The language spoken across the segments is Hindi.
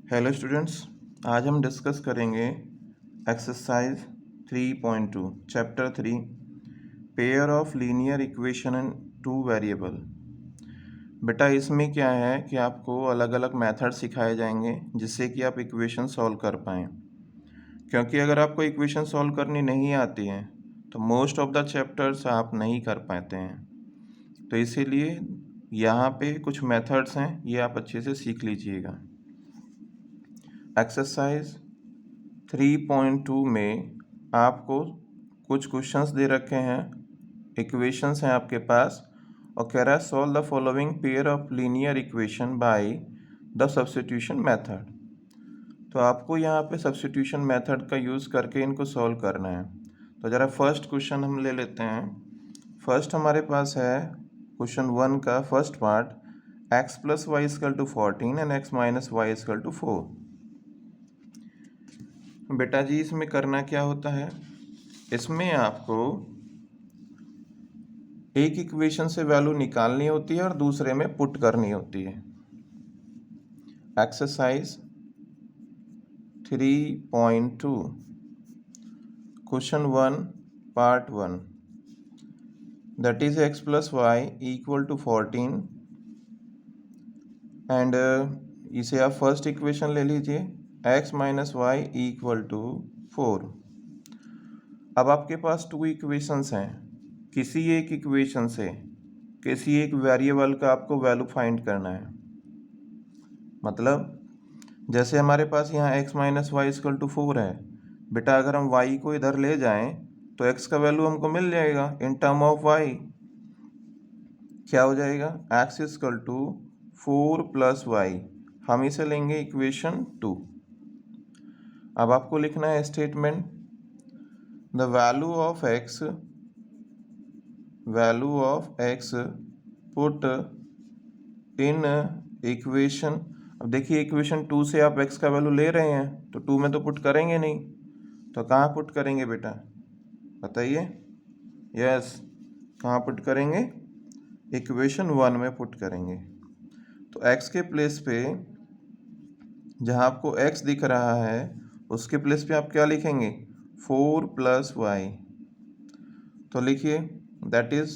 हेलो स्टूडेंट्स, आज हम डिस्कस करेंगे exercise 3.2 chapter 3 pair of linear equation and two variable. बेटा इसमें क्या है कि आपको अलग अलग मेथड सिखाए जाएंगे जिससे कि आप इक्वेशन सॉल्व कर पाएँ। क्योंकि अगर आपको इक्वेशन सॉल्व करनी नहीं आती है तो मोस्ट ऑफ द चैप्टर्स आप नहीं कर पाते हैं। तो इसीलिए यहाँ पे कुछ मेथड्स हैं, ये आप अच्छे से सीख लीजिएगा। एक्सरसाइज 3.2 में आपको कुछ क्वेश्चंस दे रखे हैं, इक्वेशंस हैं आपके पास, और कह रहा है solve the following pair of linear equation by the substitution method. तो आपको यहाँ पे सब्स्टिट्यूशन मेथड का यूज़ करके इनको सॉल्व करना है। तो ज़रा फर्स्ट क्वेश्चन हम ले लेते हैं। फर्स्ट हमारे पास है क्वेश्चन 1 का first part, x + y = 14 and x - y = 4। बेटा जी इसमें करना क्या होता है, इसमें आपको एक इक्वेशन से वैल्यू निकालनी होती है और दूसरे में पुट करनी होती है। Exercise 3.2 question 1 part 1, that is x + y = 14 and इसे आप फर्स्ट इक्वेशन ले लीजिए, x - y = 4। अब आपके पास टू इक्वेशंस हैं, किसी एक इक्वेशन से किसी एक वेरिएबल का आपको वैल्यू फाइंड करना है। मतलब जैसे हमारे पास यहाँ x - y = 4 है, बेटा अगर हम y को इधर ले जाएं तो x का वैल्यू हमको मिल जाएगा इन टर्म ऑफ y। क्या हो जाएगा, x = 4 + y, हम इसे लेंगे इक्वेशन 2। अब आपको लिखना है statement, the value of x put in equation. अब देखिए इक्वेशन 2 से आप x का वैल्यू ले रहे हैं तो 2 में तो पुट करेंगे नहीं, तो कहाँ पुट करेंगे बेटा बताइए। यस, कहाँ पुट करेंगे, इक्वेशन 1 में पुट करेंगे। तो x के प्लेस पे जहाँ आपको x दिख रहा है उसके प्लेस पे आप क्या लिखेंगे, 4 + y। तो लिखिए दैट इज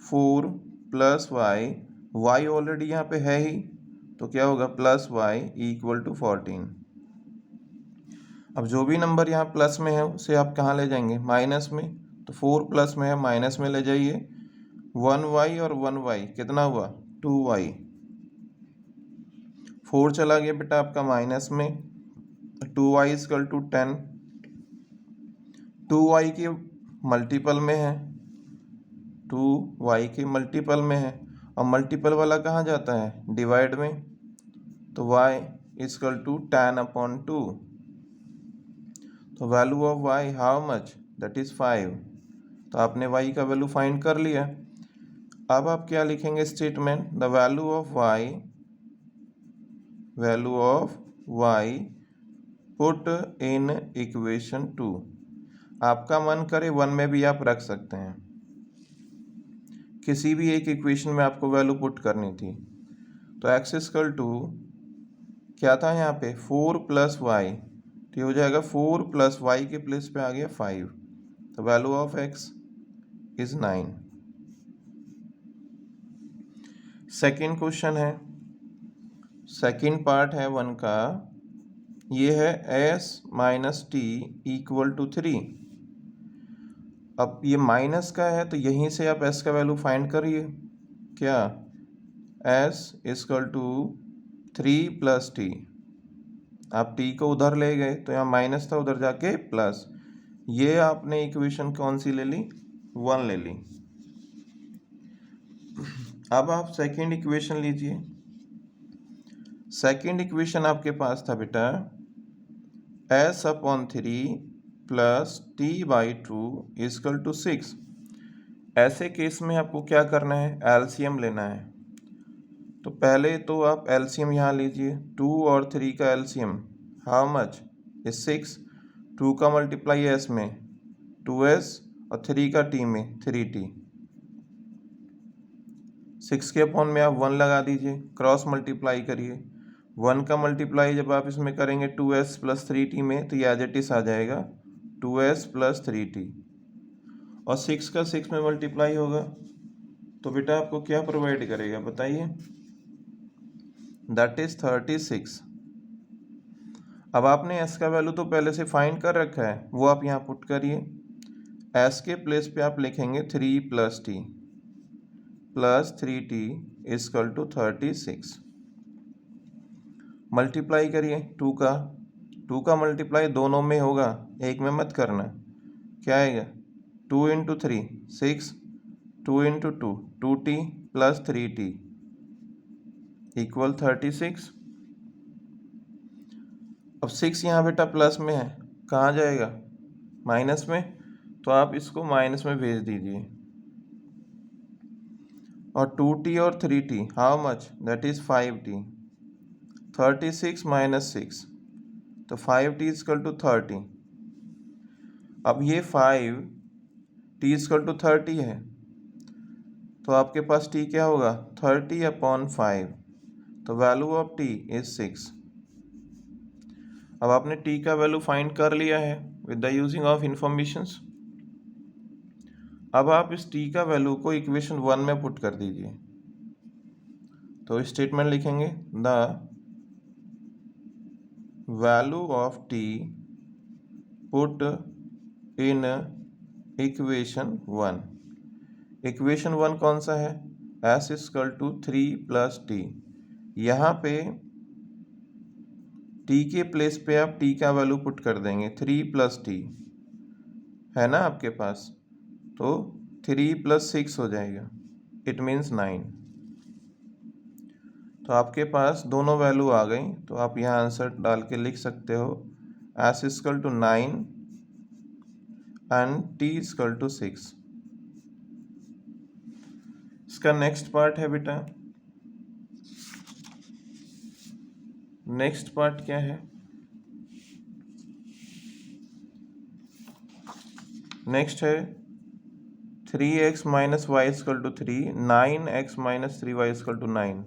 4 + y ऑलरेडी यहाँ पे है ही, तो क्या होगा +y = 14। अब जो भी नंबर यहाँ प्लस में है उसे आप कहाँ ले जाएंगे, माइनस में। तो 4 प्लस में है, माइनस में ले जाइए। 1y और 1y कितना हुआ, 2y। 4 चला गया बेटा आपका माइनस में, 2y = 10। 2y के मल्टीपल में है, 2y के मल्टीपल में है, और मल्टीपल वाला कहाँ जाता है, डिवाइड में। तो y = 10/2। तो value of y how much, that is 5। तो आपने y का वैल्यू फाइंड कर लिया। अब आप क्या लिखेंगे statement, the value of y put in equation 2। आपका मन करे 1 में भी आप रख सकते हैं, किसी भी एक इक्वेशन में आपको वैल्यू पुट करनी थी। तो x = क्या था यहाँ पे, 4 + y, तो ये हो जाएगा 4 + y के प्लेस पे आ गया 5। तो value of x is 9। Second question है, सेकेंड पार्ट है 1 का, ये है s - t = 3। अब ये माइनस का है तो यहीं से आप s का वैल्यू फाइंड करिए। क्या, s = 3 + t। आप t को उधर ले गए तो यहाँ माइनस था, उधर जाके प्लस। ये आपने इक्वेशन कौन सी ले ली, 1 ले ली। अब आप सेकेंड इक्वेशन लीजिए। सेकेंड इक्वेशन आपके पास था बेटा s/3 + t/2 = 6। ऐसे केस में आपको क्या करना है, एलसीएम लेना है। तो पहले तो आप एलसीएम यहाँ लीजिए, 2 और 3 का एलसीएम हाउ मच इज 6। 2 का मल्टीप्लाई s में 2s और 3 का t में 3t। 6 के अपॉन में आप 1 लगा दीजिए, क्रॉस मल्टीप्लाई करिए, 1 का मल्टीप्लाई जब आप इसमें करेंगे 2s प्लस 3t में तो ये एज इट इज आ जाएगा 2s प्लस 3t, और 6 का 6 में मल्टीप्लाई होगा तो बेटा आपको क्या प्रोवाइड करेगा बताइए, दैट इज 36। अब आपने s का वैल्यू तो पहले से फाइंड कर रखा है, वो आप यहाँ पुट करिए। s के प्लेस पे आप लिखेंगे 3 plus t plus 3t equal to 36। Multiply करिए 2 का मल्टीप्लाई दोनों में होगा, एक में मत करना। क्या आएगा 2 into 3 6, 2 into 2 2t plus 3t equal 36। अब 6 यहाँ बेटा प्लस में है, कहाँ जाएगा माइनस में, तो आप इसको माइनस में भेज दीजिए। और 2t और 3t how much, that is 5t। 36 minus 6 तो 5t इजकल टू 30। अब ये 5t इजकल टू 30 है तो आपके पास t क्या होगा 30/5, तो वैल्यू ऑफ t इज 6। अब आपने t का वैल्यू फाइंड कर लिया है with the using of informations. अब आप इस t का वैल्यू को इक्वेशन 1 में पुट कर दीजिए। तो स्टेटमेंट लिखेंगे the value of t put in equation 1। Equation 1 कौन सा है, s equal to 3 plus t. यहाँ पे t के प्लेस पे आप t का वैल्यू पुट कर देंगे 3 प्लस टी है ना आपके पास, तो 3 प्लस 6 हो जाएगा, इट मीन्स 9। तो आपके पास दोनों वैल्यू आ गई, तो आप यहाँ आंसर डाल के लिख सकते हो s equal to 9 and t equal to 6। इसका नेक्स्ट पार्ट है बेटा, नेक्स्ट पार्ट क्या है, नेक्स्ट है 3x minus y equal to 3, 9x minus 3y equal to 9।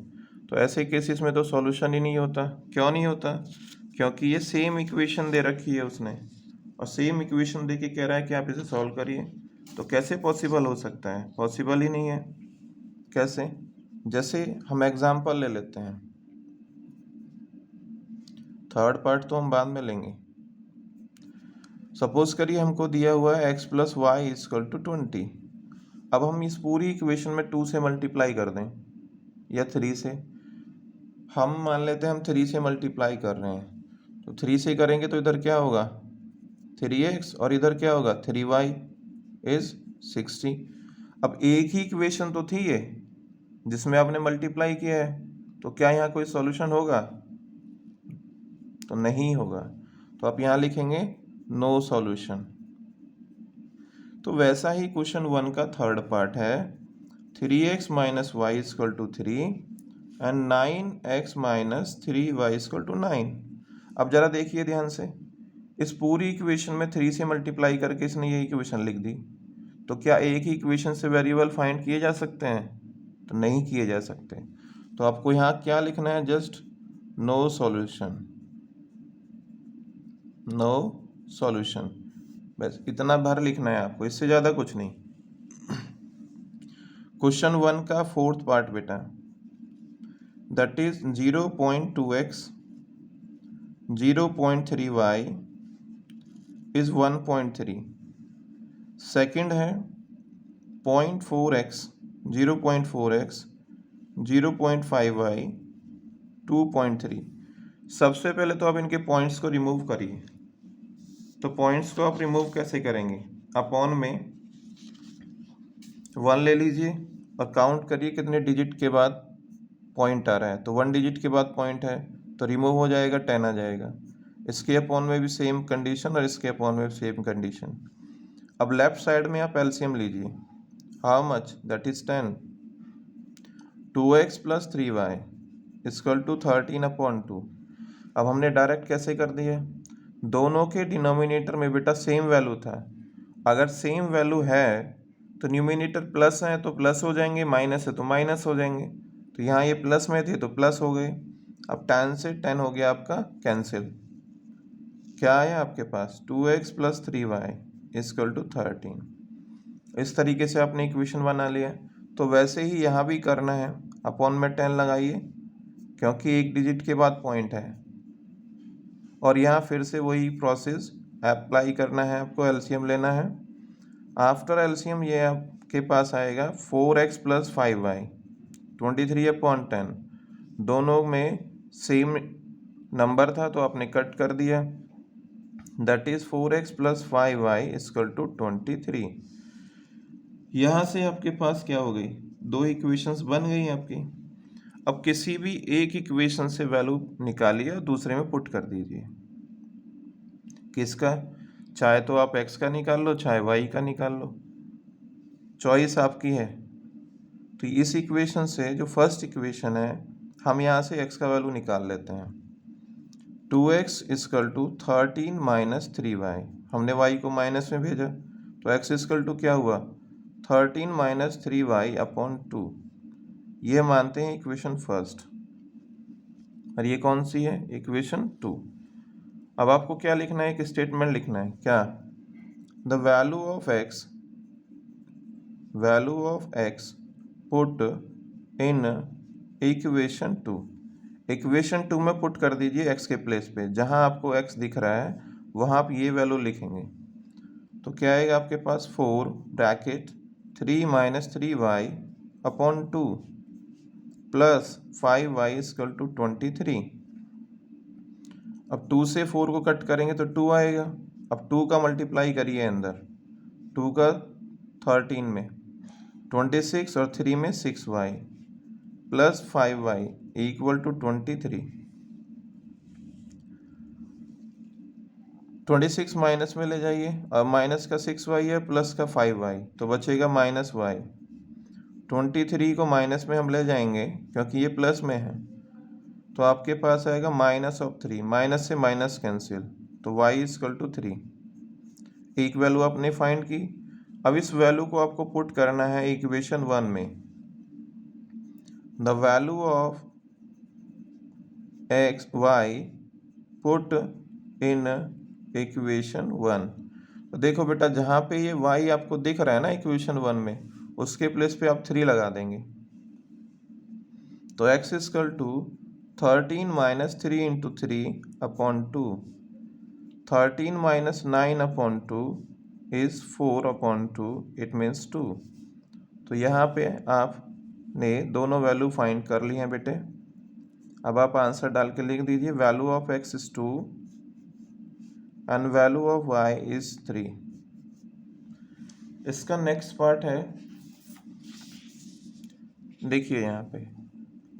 तो ऐसे केसेस में तो सॉल्यूशन ही नहीं होता। क्यों नहीं होता, क्योंकि ये सेम इक्वेशन दे रखी है उसने, और सेम इक्वेशन दे के कह रहा है कि आप इसे सॉल्व करिए, तो कैसे पॉसिबल हो सकता है, पॉसिबल ही नहीं है। कैसे, जैसे हम एग्जाम्पल ले लेते हैं, थर्ड पार्ट तो हम बाद में लेंगे। सपोज करिए हमको दिया हुआ है x plus y equal to 20। अब हम इस पूरी इक्वेशन में 2 से मल्टीप्लाई कर दें या 3 से। हम मान लेते हैं हम 3 से मल्टीप्लाई कर रहे हैं, तो 3 से करेंगे तो इधर क्या होगा 3x और इधर क्या होगा 3y इज 60। अब एक ही इक्वेशन तो थी ये जिसमें आपने मल्टीप्लाई किया है, तो क्या यहाँ कोई सॉल्यूशन होगा, तो नहीं होगा। तो आप यहाँ लिखेंगे नो सॉल्यूशन। तो वैसा ही क्वेश्चन 1 का थर्ड पार्ट है 3x minus y equal to 3 and 9x minus 3y equal to 9। अब जरा देखिए ध्यान से, इस पूरी इक्वेशन में 3 से मल्टीप्लाई करके इसने ये इक्वेशन लिख दी, तो क्या एक ही इक्वेशन से वेरिएबल फाइंड किए जा सकते हैं, तो नहीं किए जा सकते। तो आपको यहाँ क्या लिखना है, just no solution, no solution, बस इतना भर लिखना है आपको, इससे ज़्यादा कुछ नहीं। क्वेश्चन 1 का फोर्थ पार्ट बेटा, that is 0.2x 0.3y is 1.3। Second है 0.4x 0.4x 0.5y 2.3। सबसे पहले तो आप इनके पॉइंट्स को रिमूव करिए। तो पॉइंट्स को आप रिमूव कैसे करेंगे, अपॉन में 1 ले लीजिए और काउंट करिए कितने डिजिट के बाद पॉइंट आ रहा है। तो 1 डिजिट के बाद पॉइंट है तो रिमूव हो जाएगा, 10 आ जाएगा। इसके अपॉन में भी सेम कंडीशन और इसके अपॉन में भी सेम कंडीशन। अब लेफ्ट साइड में आप एलसीएम लीजिए, how much, that is 10। 2x plus 3y equal to 13/2। अब हमने डायरेक्ट कैसे कर दिए, दोनों के डिनोमिनेटर में बेटा सेम वैल्यू था। अगर सेम वैल्यू है तो न्यूमिनेटर प्लस है तो प्लस हो जाएंगे, माइनस है तो माइनस हो जाएंगे। तो यहाँ ये प्लस में थे तो प्लस हो गए। अब 10 से 10 हो गया आपका कैंसिल, क्या आया आपके पास 2x plus 3y equal to 13। इस तरीके से आपने इक्वेशन बना लिया। तो वैसे ही यहाँ भी करना है, अपॉन में 10 लगाइए क्योंकि एक डिजिट के बाद पॉइंट है, और यहाँ फिर से वही प्रोसेस अप्लाई करना है आपको, एलसीएम लेना है। आफ्टर एलसीएम ये आपके पास आएगा 4x प्लस 5y 23/10। दोनों में सेम नंबर था तो आपने कट कर दिया, that is 4x plus 5y equal to 23। यहाँ से आपके पास क्या हो गई, दो इक्वेशंस बन गई आपकी। अब किसी भी एक इक्वेशन से वैल्यू निकालिए और दूसरे में पुट कर दीजिए। किसका, चाहे तो आप x का निकाल लो चाहे y का निकाल लो, चॉइस आपकी है। तो इस इक्वेशन से जो फर्स्ट इक्वेशन है हम यहाँ से x का वैल्यू निकाल लेते हैं। 2x equal to 13 minus 3y, हमने y को माइनस में भेजा तो x इक्वल टू क्या हुआ 13 माइनस 3y अपॉन 2। ये मानते हैं इक्वेशन फर्स्ट, और ये कौन सी है इक्वेशन 2। अब आपको क्या लिखना है, एक स्टेटमेंट लिखना है, क्या, the value of x put in equation 2। Equation 2 में पुट कर दीजिए x के प्लेस पे, जहां आपको x दिख रहा है वहां आप ये वैल्यू लिखेंगे। तो क्या आएगा आपके पास 4 bracket 3 minus 3y upon 2 plus 5y equal to 23। अब 2 से 4 को कट करेंगे तो 2 आएगा। अब 2 का मल्टीप्लाई करिए अंदर, 2 का 13 में 26 और 3 में 6y plus 5y equal to 23। 26 minus में ले जाइए, और माइनस का 6y है प्लस का 5y तो बचेगा माइनस y। 23 को माइनस में हम ले जाएंगे क्योंकि ये प्लस में है, तो आपके पास आएगा माइनस ऑफ 3, माइनस से माइनस कैंसिल, तो y इक्वल टू 3। एक वैल्यू आपने फाइंड की। अब इस वैल्यू को आपको पुट करना है इक्वेशन 1 में। The value of x y put in equation 1। तो देखो बेटा, जहाँ पे ये y आपको दिख रहा है ना इक्वेशन 1 में, उसके प्लेस पे आप 3 लगा देंगे। तो x equal to 13 minus 3 into 3 upon 2, 13 minus 9 upon 2 is 4 upon 2, it means 2। तो यहाँ पे आपने दोनों वैल्यू फाइंड कर ली हैं बेटे। अब आप आंसर डाल के लिख दीजिए, value of x is 2 and value of y is 3। इसका नेक्स्ट पार्ट है, देखिए यहाँ पे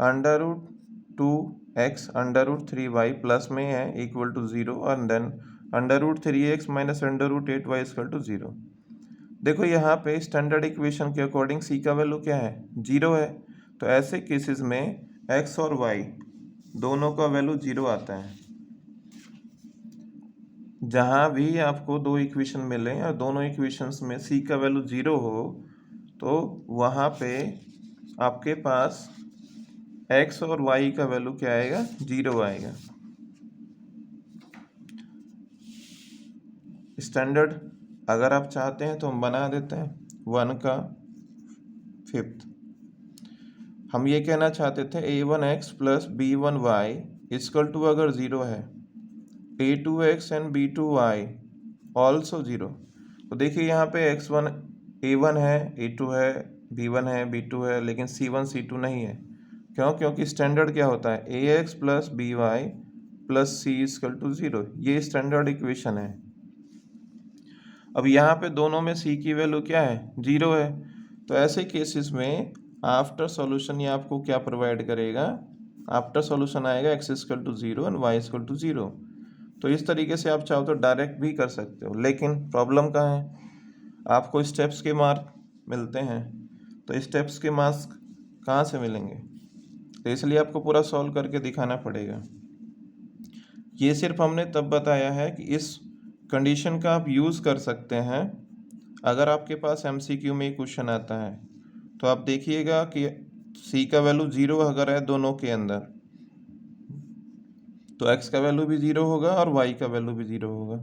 under root 2x under root 3y plus में है इक्वल टू 0, और then under root 3x minus under root 8y equal to 0। देखो यहाँ पे स्टैंडर्ड इक्वेशन के अकॉर्डिंग c का वैल्यू क्या है 0 है, तो ऐसे केसेस में x और y दोनों का वैल्यू 0 आता है। जहाँ भी आपको दो इक्वेशन मिले और दोनों इक्वेशंस में c का वैल्यू 0 हो, तो वहाँ पे आपके पास x और y का वैल्यू क्या आएगा 0 आएगा। स्टैंडर्ड अगर आप चाहते हैं तो हम बना देते हैं 1 का 5th। हम ये कहना चाहते थे a1x plus b1y equal to, अगर 0 है a2x एंड b2y ऑल्सो 0। तो देखिए यहाँ पे x1 a1 है, a2 है, b1 है, b2 है, लेकिन c1 c2 नहीं है। क्यों? क्योंकि स्टैंडर्ड क्या होता है ax plus by plus c equal to 0, ये स्टैंडर्ड इक्वेशन है। अब यहाँ पे दोनों में c की वैल्यू क्या है 0 है, तो ऐसे केसेस में आफ्टर सॉल्यूशन ये आपको क्या प्रोवाइड करेगा, आफ्टर सॉल्यूशन आएगा x equal to 0 and y equal to 0। तो इस तरीके से आप चाहो तो डायरेक्ट भी कर सकते हो, लेकिन प्रॉब्लम कहाँ है, आपको स्टेप्स के मार्क मिलते हैं, तो स्टेप्स के मार्क्स कहाँ से मिलेंगे, तो इसलिए आपको पूरा सॉल्व करके दिखाना पड़ेगा। ये सिर्फ हमने तब बताया है कि इस कंडीशन का आप यूज़ कर सकते हैं अगर आपके पास MCQ में क्वेश्चन आता है। तो आप देखिएगा कि c का वैल्यू 0 अगर है दोनों के अंदर, तो x का वैल्यू भी 0 होगा और y का वैल्यू भी 0 होगा।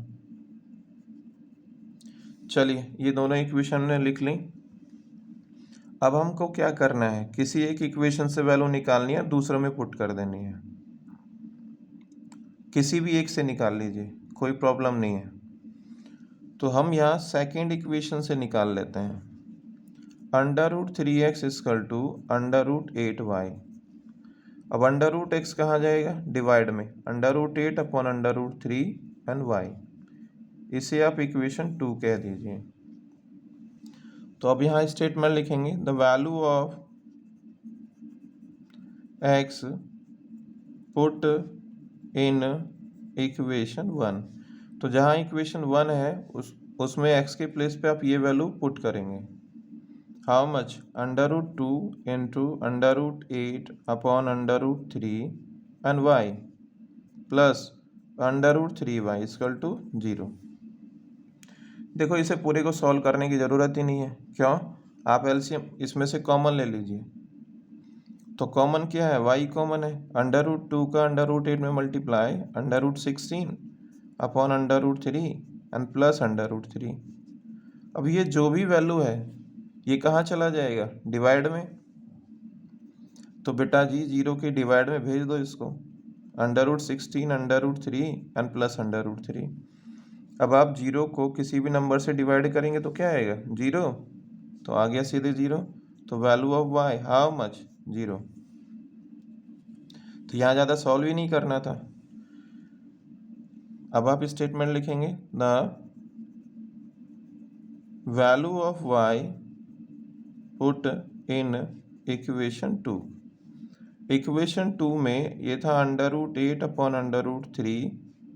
चलिए ये दोनों इक्वेशन ने लिख ली। अब हमको क्या करना है, किसी एक इक्वेशन से वैल्यू निकालनी है, दूसरे में पुट कर देनी है। किसी भी एक से निकाल लीजिए, कोई प्रॉब्लम नहीं है। तो हम यहाँ सेकेंड इक्वेशन से निकाल लेते हैं। √3x =√8y। अब √x कहाँ जाएगा, डिवाइड में, √8 अपॉन √3 एंड y। इसे आप इक्वेशन 2 कह दीजिए। तो अब यहाँ स्टेटमेंट लिखेंगे, the value of x put in equation 1। तो जहाँ इक्वेशन 1 है उसमें x के प्लेस पे आप ये वैल्यू पुट करेंगे। How much, √2 into √8 upon √3 and y plus √3y equal to 0। देखो इसे पूरे को सॉल्व करने की ज़रूरत ही नहीं है। क्यों, आप एलसीएम इसमें से कॉमन ले लीजिए। तो कॉमन क्या है, y कॉमन है। √2 का √8 में मल्टीप्लाई √16 अपॉन √3 एंड प्लस √3। अब ये जो भी वैल्यू है ये कहाँ चला जाएगा, डिवाइड में। तो बेटा जी 0 के डिवाइड में भेज दो इसको, √16 √3 एंड प्लस √3। अब आप 0 को किसी भी नंबर से डिवाइड करेंगे तो क्या आएगा, 0। तो आ गया सीधे 0। तो value of y how much, 0। तो यहाँ ज़्यादा सॉल्व ही नहीं करना था। अब आप स्टेटमेंट लिखेंगे, the value of y put in equation 2। Equation 2 में ये था √8 अपॉन √3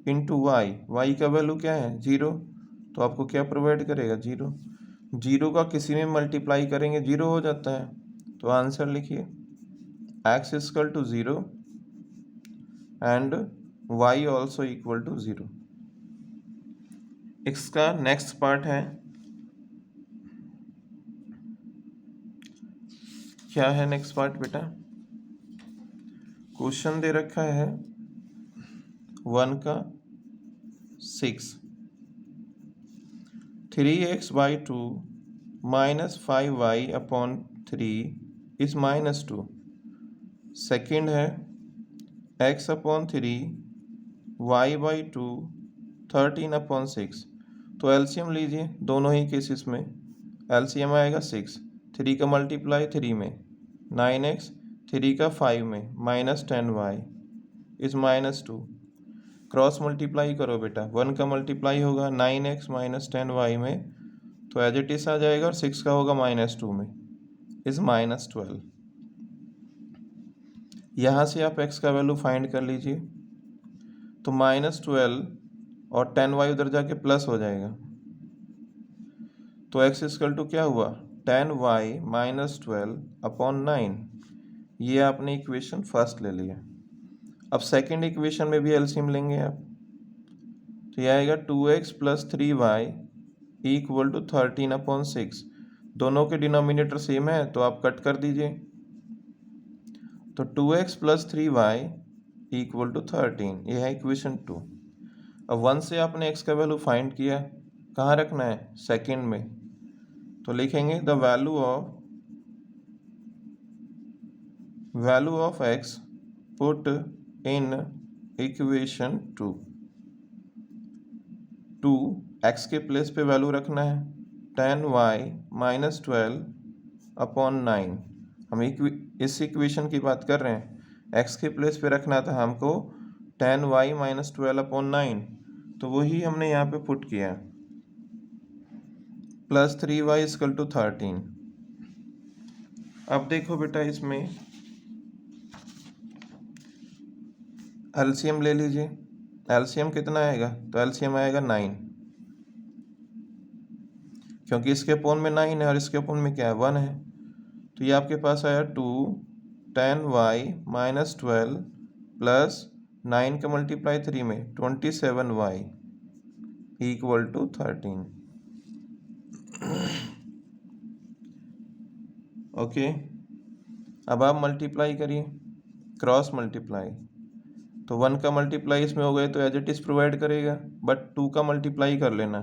इंटू y का वैल्यू क्या है, 0। तो आपको क्या प्रोवाइड करेगा, 0। 0 का किसी में मल्टीप्लाई करेंगे 0 हो जाता है। तो आंसर लिखिए, x equal to 0 and y also equal to 0। इसका नेक्स्ट पार्ट है, क्या है नेक्स्ट पार्ट बेटा, क्वेश्चन दे रखा है 1 का 6, 3x/2 minus 5y upon 3 is -2। Second है x अपॉन 3 y/2 13 अपॉन 6। तो एलसीएम लीजिए दोनों ही केसेस में। एलसीएम आएगा 6, 3 का मल्टीप्लाई 3 में 9x, 3 का 5 में -10y इज -2। क्रॉस मल्टीप्लाई करो बेटा, 1 का मल्टीप्लाई होगा 9x माइनस 10y में, तो एज इट इज आ जाएगा, और 6 का होगा -2 में इज -12। यहाँ से आप x का वैल्यू फाइंड कर लीजिए। तो -12 और 10y उधर जाके प्लस हो जाएगा। तो x इक्वल टू क्या हुआ, 10y माइनस 12 अपॉन 9। ये आपने इक्वेशन फर्स्ट ले लिया। अब सेकेंड इक्वेशन में भी एलसीएम लेंगे आप। तो यह आएगा 2x plus 3y equal to 13 upon 6। दोनों के डिनोमिनेटर सेम है तो आप कट कर दीजिए। तो 2x plus 3y equal to 13, यह है इक्वेशन 2। अब 1 से आपने x का वैल्यू फाइंड किया, कहाँ रखना है, सेकेंड में। तो लिखेंगे the value of x put in equation 2। 2 x के प्लेस पे वैल्यू रखना है 10y माइनस 12 अपॉन 9। हम इस इक्वेशन की बात कर रहे हैं, x के प्लेस पे रखना था हमको 10y माइनस 12 अपॉन 9, तो वही हमने यहाँ पे पुट किया, प्लस 3y इक्वल टू 13। अब देखो बेटा इसमें एलसीएम ले लीजिए। एलसीएम कितना आएगा, तो एलसीएम आएगा 9, क्योंकि इसके अपोन में 9 है और इसके अपोन में क्या है, 1 है। तो ये आपके पास आया 2 10y माइनस 12 प्लस 9 का मल्टीप्लाई 3 में 27y इक्वल टू 13। ओके, अब आप मल्टीप्लाई करिए, क्रॉस मल्टीप्लाई। तो 1 का मल्टीप्लाई इसमें हो गए तो एज इट इज़ प्रोवाइड करेगा, बट 2 का मल्टीप्लाई कर लेना,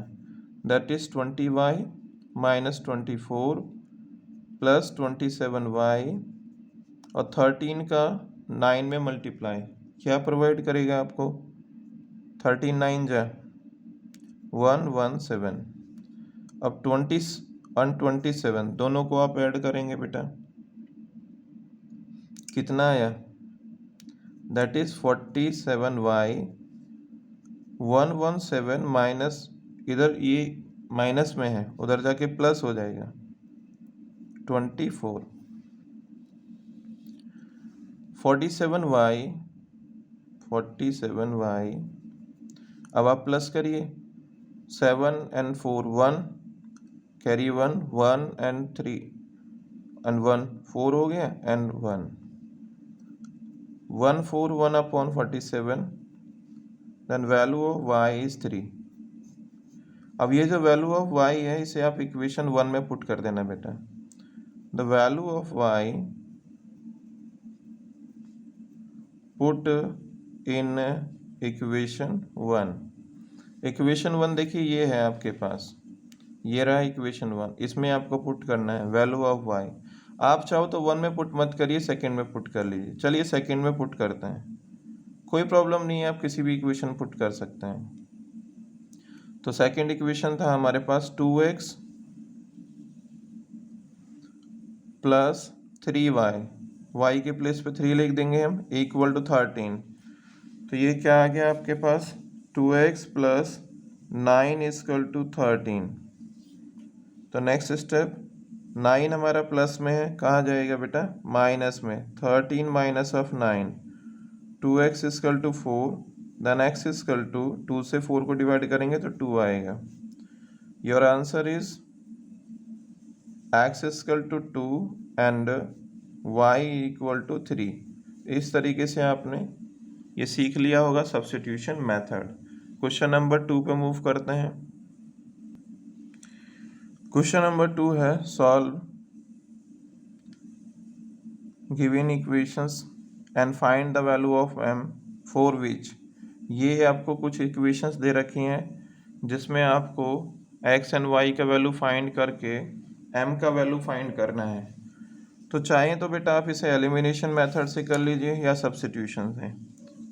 that is 20y minus 24 plus 27y और 13 का 9 में मल्टीप्लाई क्या प्रोवाइड करेगा आपको, 13 9 जा 117। अब 20 और 27 दोनों को आप ऐड करेंगे बेटा, कितना आया, दैट इज 47y 117 माइनस, इधर ये माइनस में है उधर जाके प्लस हो जाएगा 24, 47y अब आप प्लस करिए, 7 and 4 1 कैरी 1 1 and 3 and 1 4 हो गया and 1 141 upon 47, then value of y is 3। अब ये जो वैल्यू ऑफ y है इसे आप इक्वेशन 1 में पुट कर देना बेटा, the value of y put in equation 1। Equation 1 देखिए ये है आपके पास, ये रहा इक्वेशन 1, इसमें आपको पुट करना है वैल्यू ऑफ y। आप चाहो तो 1 में पुट मत करिए, सेकंड में पुट कर लीजिए। चलिए सेकंड में पुट करते हैं, कोई प्रॉब्लम नहीं है, आप किसी भी इक्वेशन पुट कर सकते हैं। तो सेकंड इक्वेशन था हमारे पास 2x प्लस 3y, y के प्लेस पे 3 लिख देंगे हम, इक्वल टू 13। तो ये क्या आ गया आपके पास, 2x प्लस 9 इक्वल टू 13। तो नेक्स्ट स्टेप, 9 हमारा प्लस में है, कहाँ जाएगा बेटा, माइनस में, 13 minus of 9, 2x equal to 4, then x equal to 2 से 4 को डिवाइड करेंगे तो 2 आएगा। Your answer is x equal to 2 and y equal to 3। इस तरीके से आपने ये सीख लिया होगा सब्स्टिट्यूशन मेथड। क्वेश्चन नंबर 2 पे मूव करते हैं। क्वेश्चन नंबर 2 है, solve given equations and find the value of m for which. ये आपको कुछ इक्वेशंस दे रखी हैं जिसमें आपको x एंड y का वैल्यू फाइंड करके m का वैल्यू फाइंड करना है। तो चाहें तो बेटा आप इसे एलिमिनेशन मेथड से कर लीजिए या सब्स्टिट्यूशन से,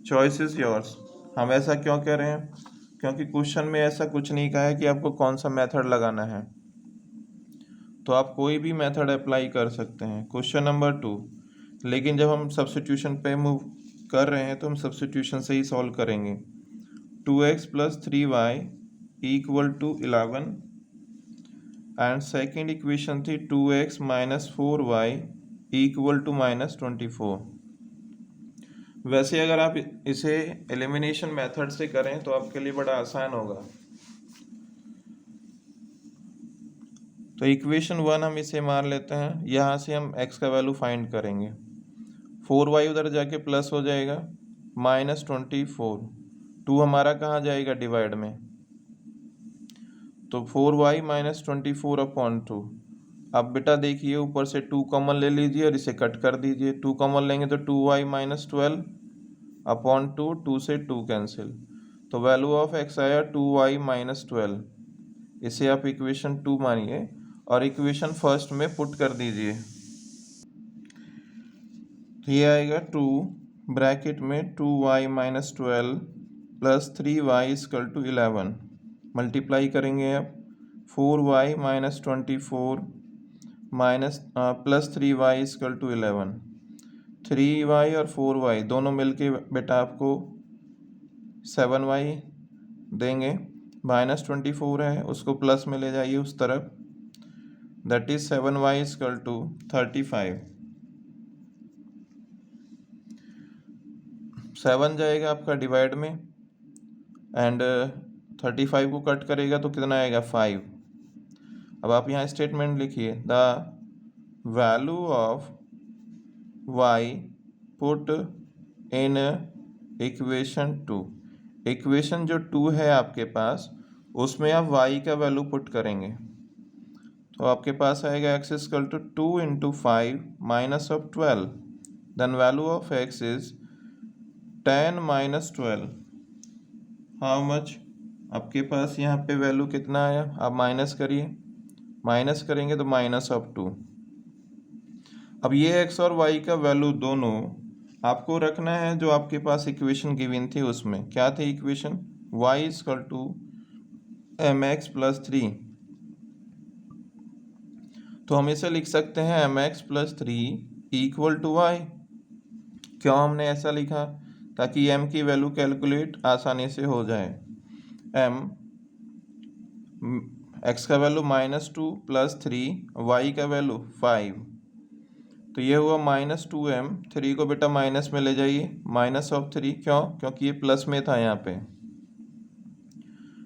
चॉइस इज योर्स। हम ऐसा क्यों कह रहे हैं, क्योंकि क्वेश्चन में ऐसा कुछ नहीं कहा है कि आपको कौन सा मेथड लगाना है, तो आप कोई भी मेथड अप्लाई कर सकते हैं। क्वेश्चन नंबर 2, लेकिन जब हम सब्स्टिट्यूशन पे मूव कर रहे हैं तो हम सब्स्टिट्यूशन से ही सॉल्व करेंगे। 2x plus 3y equal to 11 and second equation थी 2x minus 4y equal to minus 24। वैसे अगर आप इसे एलिमिनेशन मेथड से करें तो आपके लिए बड़ा आसान होगा। तो इक्वेशन 1 हम इसे मान लेते हैं, यहाँ से हम x का वैल्यू फाइंड करेंगे। 4y उधर जाके प्लस हो जाएगा, माइनस 24, 2 हमारा कहाँ जाएगा डिवाइड में, तो 4y माइनस 24 अपॉन 2। अब बेटा देखिए ऊपर से 2 कॉमन ले लीजिए और इसे कट कर दीजिए, 2 कॉमन लेंगे तो 2y माइनस 12 अपॉन 2, 2 से 2 कैंसिल, तो वैल्यू ऑफ x आया 2y माइनस 12। इसे आप इक्वेशन 2 मानिए और इक्वेशन फर्स्ट में पुट कर दीजिए। तो ये आएगा 2 ब्रैकेट में 2y minus 12 plus 3y equal to 11, multiply करेंगे अब 4y minus 24 minus plus 3y equal to 11, 3y और 4y दोनों मिलके बेटा आपको 7y देंगे, माइनस 24 है उसको प्लस में ले जाइए उस तरफ, that is 7y equal to 35। 7 जाएगा आपका डिवाइड में एंड 35 को कट करेगा तो कितना आएगा 5। अब आप यहाँ स्टेटमेंट लिखिए, the value of y put in equation 2। Equation जो 2 है आपके पास उसमें आप y का वैल्यू पुट करेंगे, तो आपके पास आएगा x equal to 2 into 5 minus of 12, then value of x is 10 - 12 how much. आपके पास यहाँ पे वैल्यू कितना आया, आप माइनस करिए, माइनस करेंगे तो -2। अब ये x और y का वैल्यू दोनों आपको रखना है जो आपके पास इक्वेशन गिवन थी, उसमें क्या थी इक्वेशन, y = mx + 3। तो हम इसे लिख सकते हैं mx + 3 = y। क्यों हमने ऐसा लिखा, ताकि m की वैल्यू कैलकुलेट आसानी से हो जाए। m x का वैल्यू -2 + 3, y का वैल्यू 5, तो ये हुआ -2m। 3 को बेटा माइनस में ले जाइए, -3, क्यों, क्योंकि ये प्लस में था यहाँ पे,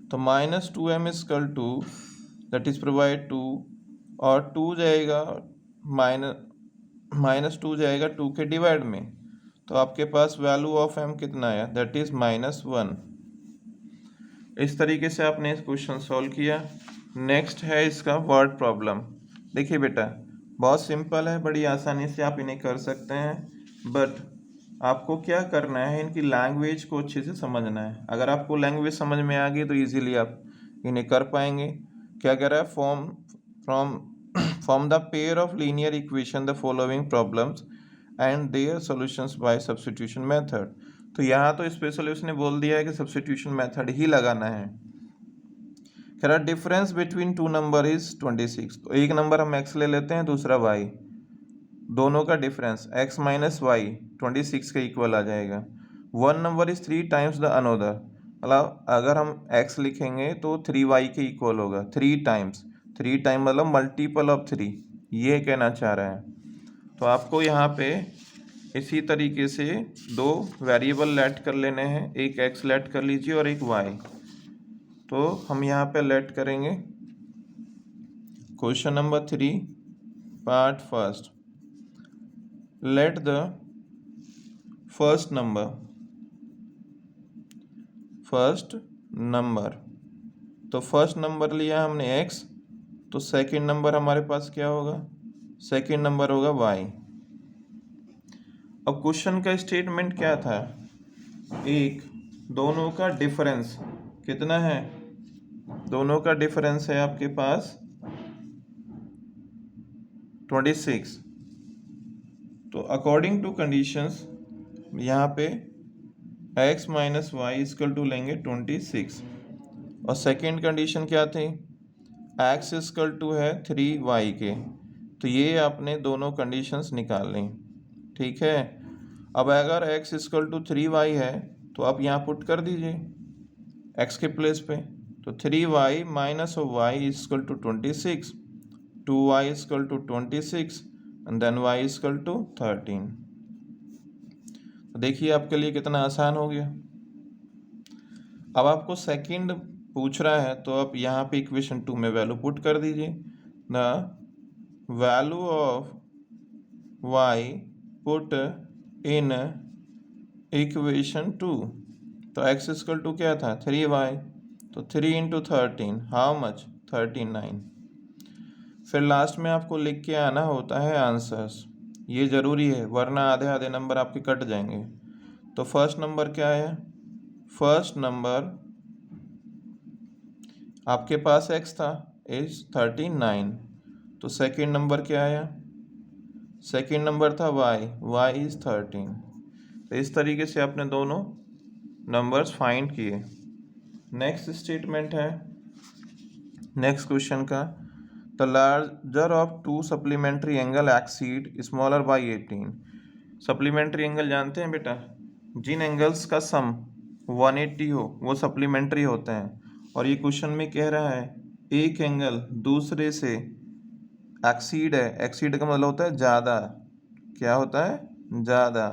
तो -2m = दैट इज प्रोवाइड 2, और 2 जाएगा -2 जाएगा 2 के डिवाइड में, तो आपके पास वैल्यू ऑफ m कितना आया, दैट इज -1। इस तरीके से आपने इस क्वेश्चन सॉल्व किया। नेक्स्ट है इसका वर्ड प्रॉब्लम। देखिए बेटा, बहुत सिंपल है, बड़ी आसानी से आप इन्हें कर सकते हैं, बट आपको क्या करना है, इनकी लैंग्वेज को अच्छे से समझना है। अगर आपको लैंग्वेज समझ में आ गई तो इजीली आप इन्हें कर पाएंगे। क्या कह रहा है, form the pair of linear equation the following problems and their solutions by substitution method. तो यहाँ तो स्पेशली उसने बोल दिया है कि सब्स्टिट्यूशन मेथड ही लगाना है। कह रहा डिफरेंस बिटवीन 2 नंबर इज 26। तो एक नंबर हम x ले लेते हैं, दूसरा y, दोनों का डिफरेंस x - y 26 के इक्वल आ जाएगा। 1 number is 3 times the another, मतलब अगर हम x लिखेंगे तो 3y के इक्वल होगा। 3 टाइम्स मतलब मल्टीपल ऑफ 3, ये कहना चाह रहा है। तो आपको यहाँ पे इसी तरीके से दो वेरिएबल लेट कर लेने हैं, एक x लेट कर लीजिए और एक y। तो हम यहाँ पे लेट करेंगे question number 3 part first. Let the first number, तो फर्स्ट नंबर लिया हमने x, तो सेकंड नंबर हमारे पास क्या होगा, सेकंड नंबर होगा y। अब क्वेश्चन का स्टेटमेंट क्या था, एक दोनों का डिफरेंस कितना है, दोनों का डिफरेंस है आपके पास 26। तो अकॉर्डिंग टू कंडीशंस यहाँ पे x - y = लेंगे 26, और सेकंड कंडीशन क्या थी, x = है 3y के। तो ये आपने दोनों कंडीशंस निकाल ली, ठीक है। अब अगर x = 3y है तो आप यहाँ पुट कर दीजिए x के प्लेस पे, तो 3y - y = 26, 2y = 26 and then y = 13। तो देखिए आपके लिए कितना आसान हो गया। अब आपको सेकंड पूछ रहा है, तो आप यहाँ पे इक्वेशन 2 में वैल्यू पुट कर दीजिए, the value of y put in equation 2। तो x = क्या था, 3y, तो 3 × 13 हाउ मच, 39। फिर लास्ट में आपको लिख के आना होता है आंसर्स, ये ज़रूरी है वरना आधे आधे नंबर आपके कट जाएंगे। तो फर्स्ट नंबर क्या है, फर्स्ट नंबर आपके पास x था इज 39, तो सेकंड नंबर क्या आया, सेकंड नंबर था y इज 13। तो इस तरीके से आपने दोनों नंबर्स फाइंड किए। नेक्स्ट स्टेटमेंट है नेक्स्ट क्वेश्चन का, the larger of 2 supplementary angle exceed smaller by 18। Supplementary angle जानते हैं बेटा, जिन एंगल्स का सम 180 हो वो सप्लीमेंट्री होते हैं। और ये क्वेश्चन में कह रहा है एक एंगल दूसरे से एक्सीड है, एक्सीड का मतलब होता है ज़्यादा, क्या होता है, ज़्यादा।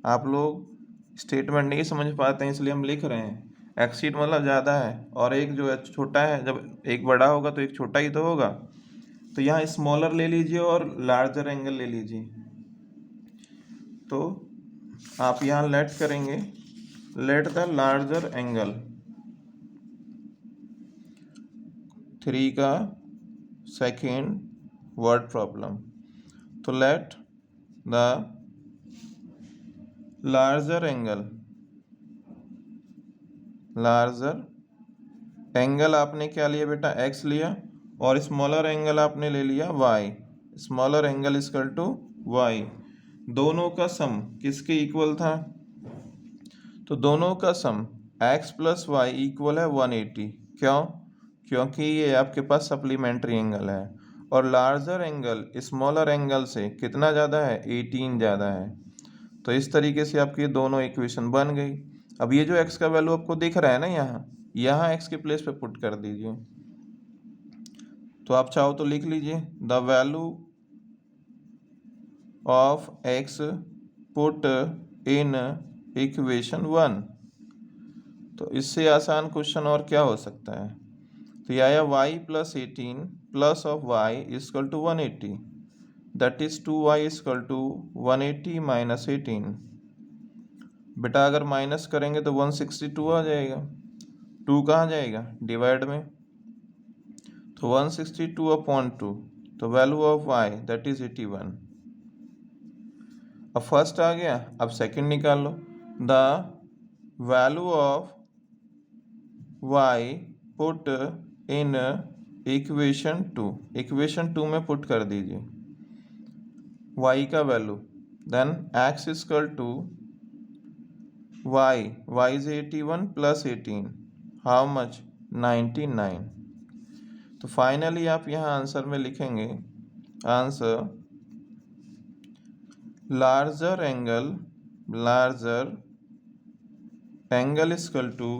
आप लोग स्टेटमेंट नहीं समझ पाते हैं इसलिए हम लिख रहे हैं, एक्सीड मतलब ज़्यादा है, और एक जो है छोटा है, जब एक बड़ा होगा तो एक छोटा ही तो होगा। तो यहाँ स्मॉलर ले लीजिए और लार्जर एंगल ले लीजिए। तो आप यहाँ लेट करेंगे, लेट द लार्जर एंगल 3 का सेकेंड वर्ड प्रॉब्लम। तो let the larger angle larger angle आपने क्या लिया बेटा, एक्स लिया, और स्मॉलर एंगल आपने ले लिया y. Smaller angle equal to y. दोनों का सम किसके इक्वल था, तो दोनों का sum x plus y equal है 180। क्यों, क्योंकि ये आपके पास सप्लीमेंट्री एंगल है और लार्जर एंगल स्मॉलर एंगल से कितना ज़्यादा है, 18 ज़्यादा है। तो इस तरीके से आपकी दोनों इक्वेशन बन गई। अब ये जो x का वैल्यू आपको दिख रहा है ना, यहाँ x के प्लेस पे पुट कर दीजिए। तो आप चाहो तो लिख लीजिए the value of x put in equation 1। तो इससे आसान क्वेश्चन और क्या हो सकता है। तो यह आया y plus 18 plus of y equal to 180, that is 2y equal to 180 minus 18। बेटा अगर माइनस करेंगे तो 162 आ जाएगा। 2 कहाँ जाएगा, डिवाइड में, तो 162 अपॉन 2, तो value of y that is 81। अब फर्स्ट आ गया, अब सेकंड निकाल लो। The value of y put in equation 2, equation 2 में पुट कर दीजिए y का value, then x equal to y is 81 plus 18, how much, 99। तो फाइनली आप यहाँ आंसर में लिखेंगे, answer larger angle equal to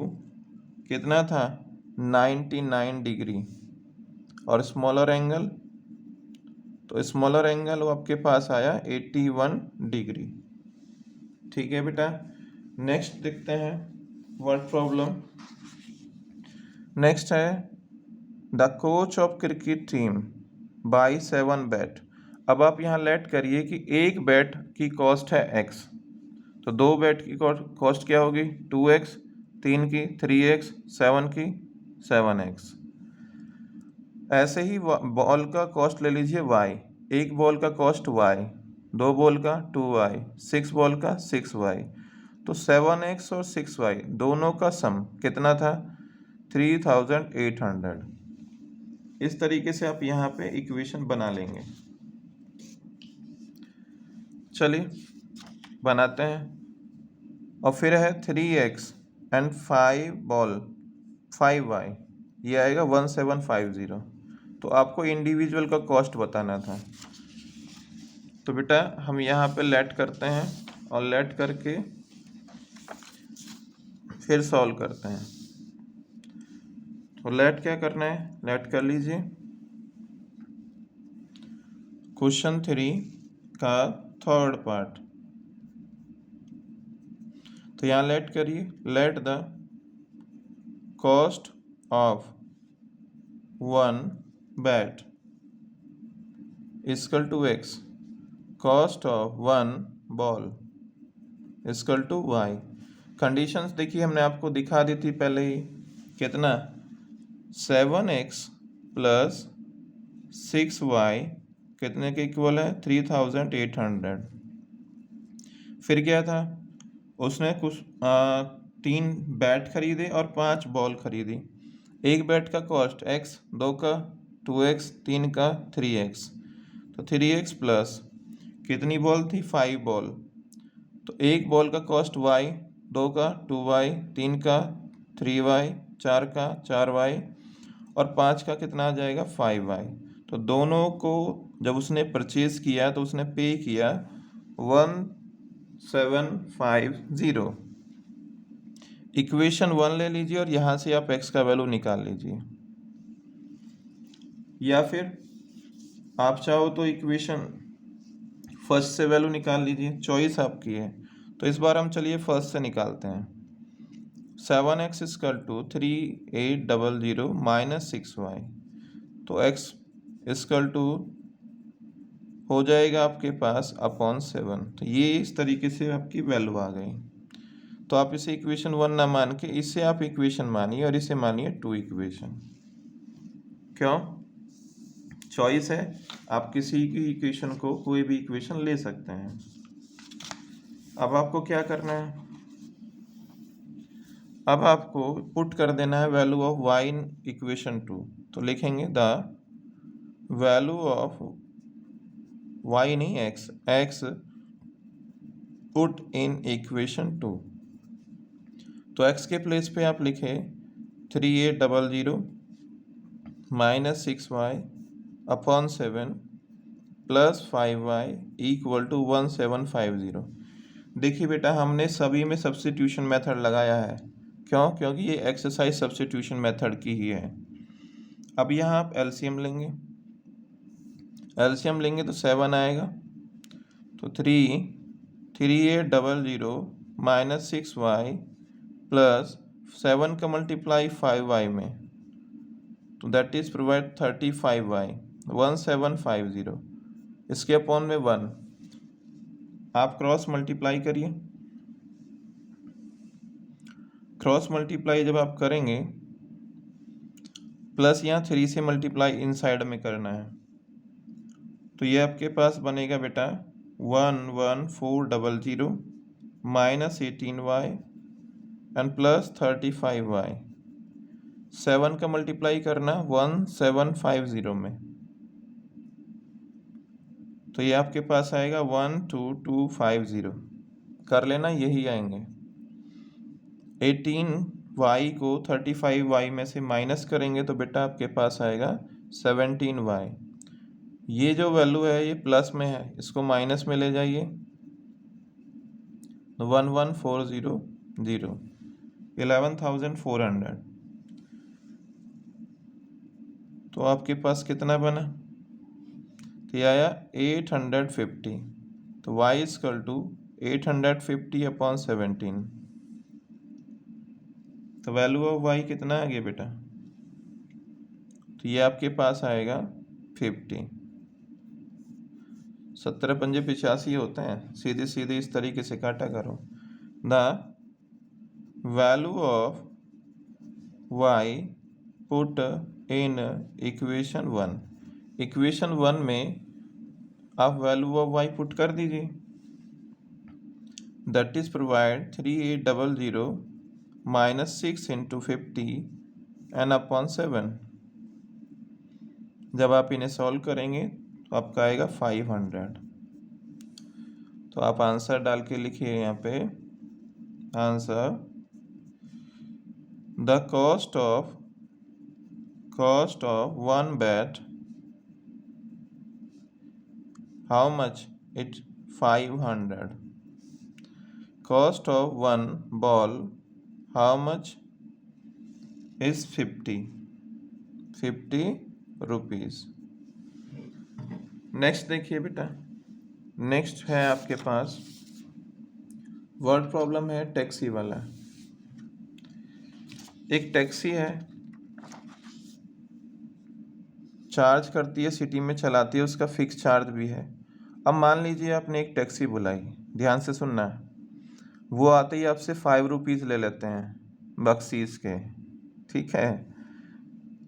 कितना था, 99 डिग्री, और स्मॉलर एंगल, तो स्मॉलर एंगल वो आपके पास आया 81 डिग्री। ठीक है बेटा, नेक्स्ट देखते हैं वर्ड प्रॉब्लम। नेक्स्ट है the coach of cricket team by 7 bat. अब आप यहाँ लेट करिए कि एक बैट की कॉस्ट है x, तो 2 बैट की कॉस्ट क्या होगी, 2x, 3 की 3x, 7 की 7x। ऐसे ही बॉल का कॉस्ट ले लीजिए y, एक बॉल का कॉस्ट y, 2 बॉल का 2y, 6 बॉल का 6y। तो 7x और 6y दोनों का सम कितना था, 3800। इस तरीके से आप यहाँ पे इक्वेशन बना लेंगे। चलिए बनाते हैं। और फिर है 3x एंड 5y, ये आएगा 1750। तो आपको इंडिविजुअल का कॉस्ट बताना था। तो बेटा हम यहाँ पे लेट करते हैं और लेट करके फिर सॉल्व करते हैं। तो लेट क्या करना है, लेट कर लीजिए क्वेश्चन 3 का थर्ड पार्ट। तो यहाँ लेट करिए, let the cost of 1 bat equal to x, cost of 1 ball equal to y। Conditions देखिए हमने आपको दिखा दी थी पहले ही, कितना, 7x प्लस 6y कितने के इक्वल है, 3800। फिर क्या था, उसने कुछ 3 बैट खरीदे और 5 बॉल खरीदी। एक बैट का कॉस्ट x, 2 का 2x, 3 का 3x, तो 3x प्लस कितनी बॉल थी, 5 बॉल, तो एक बॉल का कॉस्ट y, 2 का 2y, 3 का 3y, 4 का 4y, और 5 का कितना आ जाएगा, 5y। तो दोनों को जब उसने परचेज किया तो उसने पे किया 1750। इक्वेशन 1 ले लीजिए और यहाँ से आप x का वैल्यू निकाल लीजिए, या फिर आप चाहो तो इक्वेशन फर्स्ट से वैल्यू निकाल लीजिए, चॉइस आपकी है। तो इस बार हम चलिए फर्स्ट से निकालते हैं। 7x equal to 3800 minus 6y, तो x इक्वल टू हो जाएगा आपके पास अपॉन 7। तो ये इस तरीके से आपकी वैल्यू आ गई। तो आप इसे इक्वेशन 1 ना मान के इसे आप इक्वेशन मानिए और इसे मानिए 2 इक्वेशन। क्यों, चॉइस है, आप किसी की इक्वेशन को कोई भी इक्वेशन ले सकते हैं। अब आपको क्या करना है, अब आपको पुट कर देना है value of y in equation 2। तो लिखेंगे द वैल्यू ऑफ y नहीं x पुट इन इक्वेशन 2। तो x के प्लेस पे आप लिखे 3800 minus 6y upon 7 plus 5y equal to 1750। देखिए बेटा, हमने सभी में सब्स्टिट्यूशन मेथड लगाया है। क्यों? क्योंकि ये एक्सरसाइज सब्स्टिट्यूशन मेथड की ही है। अब यहाँ आप एलसीएम लेंगे तो 7 आएगा। तो 3800 माइनस 6y प्लस 7 का मल्टीप्लाई 5y में, तो दैट इज प्रोवाइड 35y 1750। इसके अपॉन में 1 आप क्रॉस मल्टीप्लाई करिए। क्रॉस मल्टीप्लाई जब आप करेंगे, प्लस यहाँ 3 से मल्टीप्लाई इन साइड में करना है, तो ये आपके पास बनेगा बेटा 11400 minus 18y and plus 35y। 7 का मल्टीप्लाई करना 1750 में, तो ये आपके पास आएगा 12250। कर लेना, यही आएंगे। 18y को 35y में से माइनस करेंगे तो बेटा आपके पास आएगा 17y। ये जो वैल्यू है ये प्लस में है, इसको माइनस में ले जाइए, 11400 11,400। तो आपके पास कितना बना? तो ये आया 850। तो y इक्वल टू 850 अपॉन 17। तो वैल्यू ऑफ y कितना आ गया बेटा? तो ये आपके पास आएगा 50। 17 पंजे 85 होते हैं। सीधे सीधे इस तरीके से काटा करो। The value of y put in equation 1। Equation 1 में आप वैल्यू ऑफ y पुट कर दीजिए। That is provide 3800 minus 6 into 50 n upon 7। जब आप इन्हें सॉल्व करेंगे तो आपका आएगा 500। तो आप आंसर डाल के लिखिए यहाँ पे, answer the cost of one bat, how much it 500। Cost of one ball, how much is 50 rupees. Next देखिए बेटा, नेक्स्ट है आपके पास वर्ड प्रॉब्लम है टैक्सी वाला। एक टैक्सी है, चार्ज करती है, सिटी में चलाती है, उसका फिक्स चार्ज भी है। अब मान लीजिए आपने एक टैक्सी बुलाई, ध्यान से सुनना, वो आते ही आपसे 5 रुपीज़ ले लेते हैं बख्शीश के, ठीक है।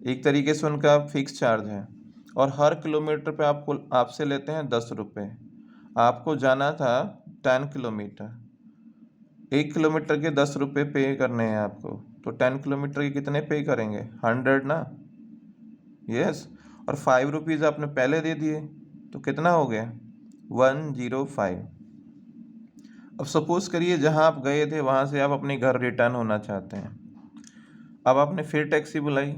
एक तरीके से उनका फिक्स चार्ज है और हर किलोमीटर पे आपसे लेते हैं 10 रुपये। आपको जाना था 10 किलोमीटर, 1 किलोमीटर के 10 रुपये पे करने हैं आपको, तो 10 किलोमीटर के कितने पे करेंगे? 100 ना, यस। और 5 रुपीज़ आपने पहले दे दिए, तो कितना हो गया? 105। अब सपोज करिए जहाँ आप गए थे वहाँ से आप अपने घर रिटर्न होना चाहते हैं। अब आपने फिर टैक्सी बुलाई,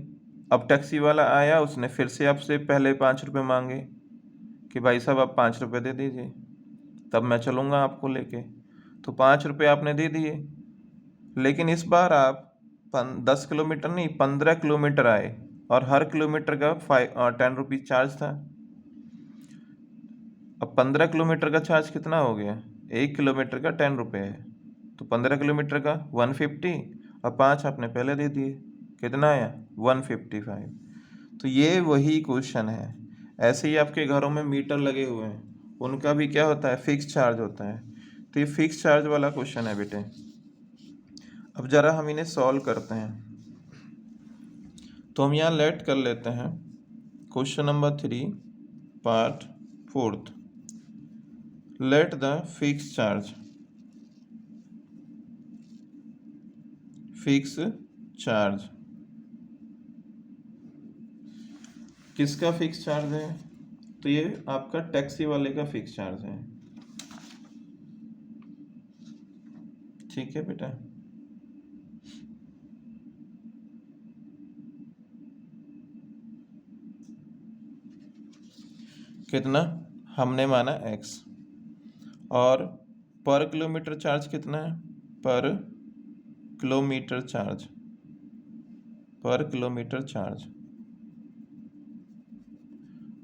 अब टैक्सी वाला आया, उसने फिर से आपसे पहले 5 रुपये मांगे कि भाई साहब आप 5 रुपये दे दीजिए, तब मैं चलूँगा आपको लेके। तो 5 रुपये आपने दे दिए, लेकिन इस बार आप 10 किलोमीटर नहीं 15 किलोमीटर आए और हर किलोमीटर का 10 रुपीज़ चार्ज था। अब 15 किलोमीटर का चार्ज कितना हो गया? 1 किलोमीटर का 10 रुपये है, तो 15 किलोमीटर का 150 और 5 आपने पहले दे दिए, कितना आया? 155। तो ये वही क्वेश्चन है। ऐसे ही आपके घरों में मीटर लगे हुए हैं, उनका भी क्या होता है? फिक्स चार्ज होता है। तो ये फिक्स चार्ज वाला क्वेश्चन है बेटे। अब ज़रा हम इन्हें सॉल्व करते हैं। तो हम यहाँ लेट कर लेते हैं question number 3 part 4। Let the fix fix charge. किसका फिक्स चार्ज है? तो ये आपका टैक्सी वाले का फिक्स चार्ज है। ठीक है बेटा। कितना हमने माना x, और पर किलोमीटर चार्ज कितना है? पर किलोमीटर चार्ज, पर किलोमीटर चार्ज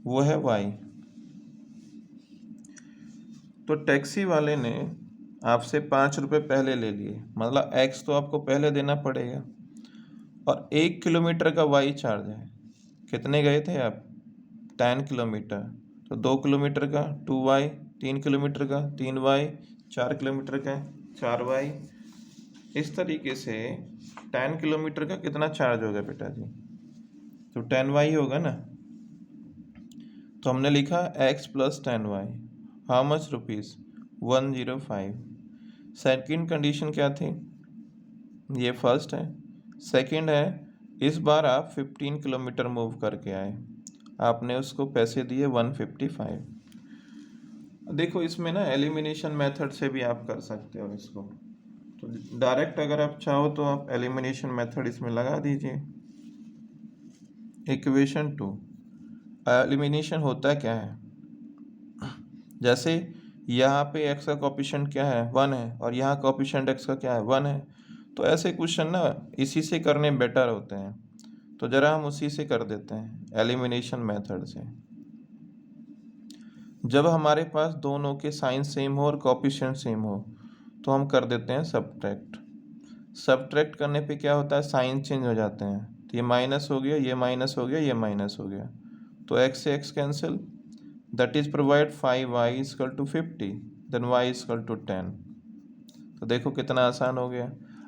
वो है y। तो टैक्सी वाले ने आपसे 5 रुपये पहले ले लिए, मतलब x तो आपको पहले देना पड़ेगा, और 1 किलोमीटर का y चार्ज है। कितने गए थे आप? 10 किलोमीटर। तो 2 किलोमीटर का 2y, 3 किलोमीटर का 3y, 4 किलोमीटर का 4y। इस तरीके से 10 किलोमीटर का कितना चार्ज होगा बेटा जी? तो 10y होगा ना। तो हमने लिखा x plus 10y, how much rupees? 105। Second condition क्या थी? ये फर्स्ट है। सेकंड है, इस बार आप 15 किलोमीटर मूव करके आए, आपने उसको पैसे दिए 155। देखो इसमें ना एलिमिनेशन मेथड से भी आप कर सकते हो इसको। तो डायरेक्ट अगर आप चाहो तो आप एलिमिनेशन मेथड इसमें लगा दीजिए। इक्वेशन 2, एलिमिनेशन होता क्या है? जैसे यहाँ पे x का कोफिशिएंट क्या है? 1 है, और यहाँ कोफिशिएंट x का क्या है? 1 है। तो ऐसे क्वेश्चन ना इसी से करने बेटर होते हैं, तो ज़रा हम उसी से कर देते हैं, एलिमिनेशन मेथड से। जब हमारे पास दोनों के साइन सेम हो और कोफिशिएंट सेम हो तो हम कर देते हैं सब्ट्रैक्ट। सब्ट्रैक्ट करने पे क्या होता है? साइन चेंज हो जाते हैं। तो ये माइनस हो गया, ये माइनस हो गया, ये माइनस हो गया, तो x से x cancel. That is provide 5y equal to 50, then y equal to 10। तो देखो कितना आसान हो गया।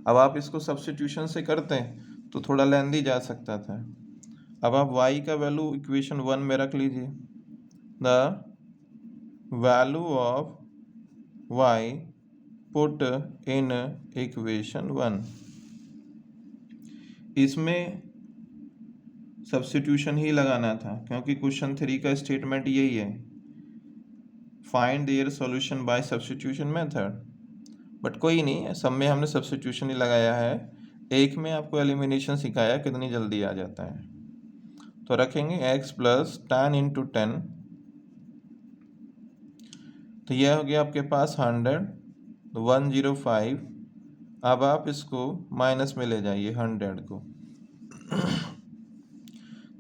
अब आप इसको सब्स्टिट्यूशन से करते हैं तो थोड़ा लेंदी जा सकता था। अब आप y का वैल्यू इक्वेशन 1 में रख लीजिए। The value of y put in equation 1। इसमें सब्स्टिट्यूशन ही लगाना था क्योंकि क्वेश्चन 3 का स्टेटमेंट यही है, find their solution bye substitution method. But कोई नहीं, सब में हमने सब्स्टिट्यूशन ही लगाया है, एक में आपको एलिमिनेशन सिखाया कितनी जल्दी आ जाता है। तो रखेंगे x प्लस 10 इंटू 10, तो यह हो गया आपके पास 100, 105। अब आप इसको माइनस में ले जाइए 100 को,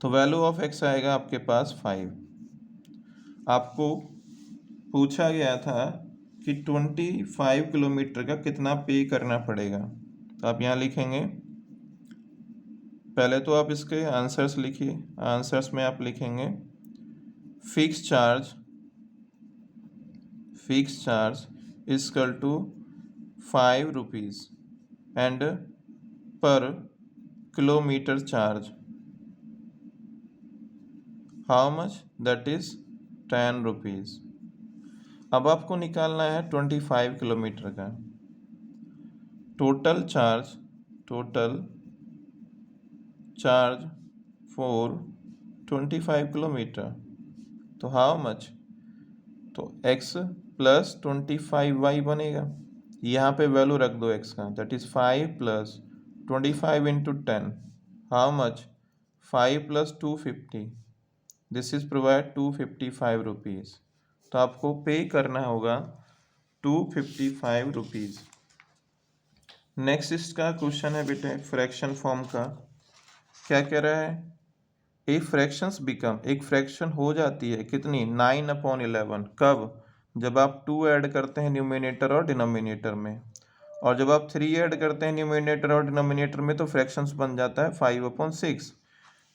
तो वैल्यू ऑफ x आएगा आपके पास 5। आपको पूछा गया था कि 25 किलोमीटर का कितना पे करना पड़ेगा, तो आप यहाँ लिखेंगे। पहले तो आप इसके आंसर्स लिखिए, आंसर्स में आप लिखेंगे fix charge equal to 5 rupees and per kilometre charge how much? That is 10 rupees. अब आपको निकालना है 25 किलोमीटर का टोटल चार्ज फॉर 25 किलोमीटर। तो हाउ मच? तो x प्लस 25y बनेगा, यहाँ पे वैल्यू रख दो x का, that is 5 plus 25 into 10, how much? 5 plus 250, this is provide 255 rupees. तो आपको पे करना होगा 255 रुपीज़। नेक्स्ट इसका क्वेश्चन है बेटे फ्रैक्शन फॉर्म का। क्या कह रहा है? एक फ्रैक्शंस बिकम, एक फ्रैक्शन हो जाती है कितनी? 9/11। कब? जब आप 2 ऐड करते हैं न्यूमिनेटर और डिनोमिनेटर में, और जब आप 3 ऐड करते हैं न्यूमिनेटर और डिनोमिनेटर में तो फ्रैक्शंस बन जाता है 5/6।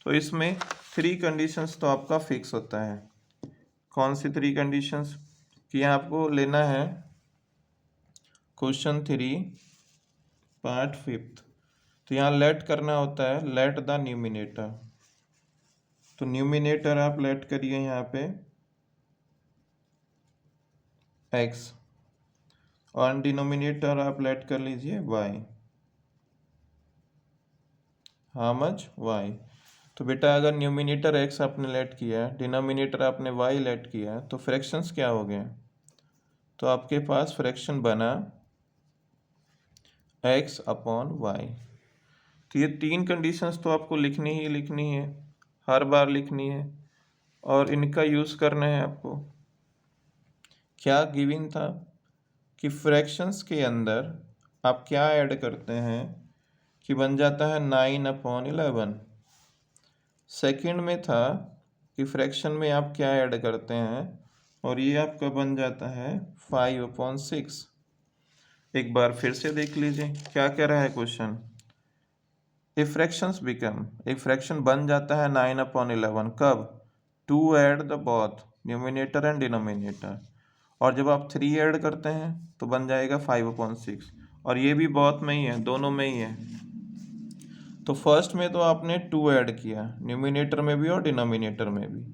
तो इसमें 3 कंडीशंस तो आपका फिक्स होता है। कौन सी 3 कंडीशंस? कि यहाँ आपको लेना है क्वेश्चन 3 पार्ट 5, तो यहाँ लेट करना होता है, लेट द न्यूमिनेटर। तो न्यूमिनेटर आप लेट करिए यहाँ पे x, और डिनोमिनेटर आप लेट कर लीजिए y। How much y। तो बेटा अगर न्यूमिनेटर x आपने लेट किया है, डिनोमिनेटर आपने y लेट किया है, तो फ्रैक्शंस क्या हो गए? तो आपके पास फ्रैक्शन बना x अपॉन y। तो ये तीन कंडीशंस तो आपको लिखनी ही लिखनी है, हर बार लिखनी है, और इनका यूज़ करना है आपको। क्या गिवन था कि फ्रैक्शंस के अंदर आप क्या ऐड करते हैं कि बन जाता है 9/11। सेकंड में था कि फ्रैक्शन में आप क्या ऐड करते हैं और ये आपका बन जाता है 5/6। एक बार फिर से देख लीजिए क्या कह रहा है क्वेश्चन। ए फ्रैक्शंस बिकम, एक फ्रैक्शन बन जाता है 9/11 कब? To add the both numerator and denominator, और जब आप 3 ऐड करते हैं तो बन जाएगा 5/6, और ये भी बोथ में ही है, दोनों में ही है। तो फर्स्ट में तो आपने 2 ऐड किया न्यूमिनेटर में भी और डिनोमिनेटर में भी,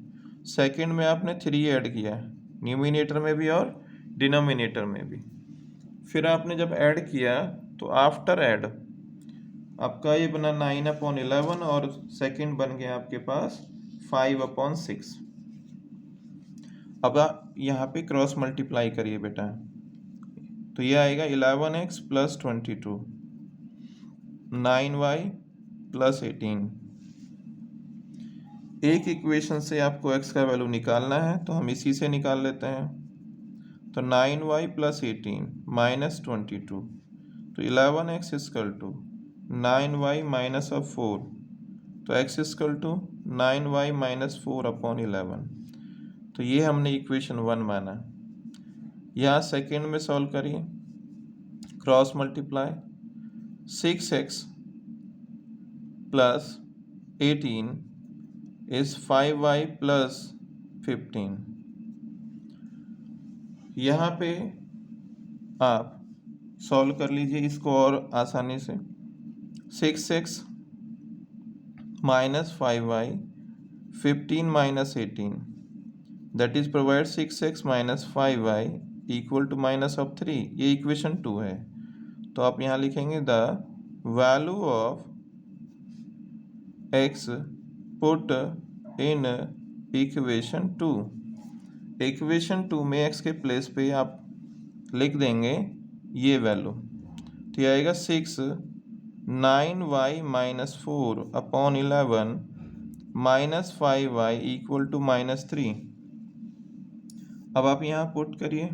सेकंड में आपने 3 ऐड किया न्यूमिनेटर में भी और डिनोमिनेटर में भी। फिर आपने जब ऐड किया तो आफ्टर ऐड आपका ये बना 9/11 और सेकंड बन गया आपके पास 5/6। अब आप यहाँ पे क्रॉस मल्टीप्लाई करिए बेटा, तो ये आएगा 11x + 22, 9y + 18। एक इक्वेशन से आपको x का वैल्यू निकालना है तो हम इसी से निकाल लेते हैं। तो 9y + 18 - 22, तो 11x = 9y - 4, तो x = 9y - 4/11। तो ये हमने इक्वेशन 1 माना। यहाँ सेकेंड में सॉल्व करिए, cross multiply 6x + 18 is 5y + 15। यहाँ पे आप सॉल्व कर लीजिए इसको और आसानी से। 6x - 5y 15 - 18, that is provide 6x - 5y = -3। ये इक्वेशन 2 है। तो आप यहाँ लिखेंगे the value of x put in equation 2। Equation 2 में x के प्लेस पे आप लिख देंगे ये वैल्यू, तो ये आएगा 6 9y - 4/11 - 5y = -3। अब आप यहाँ पुट करिए,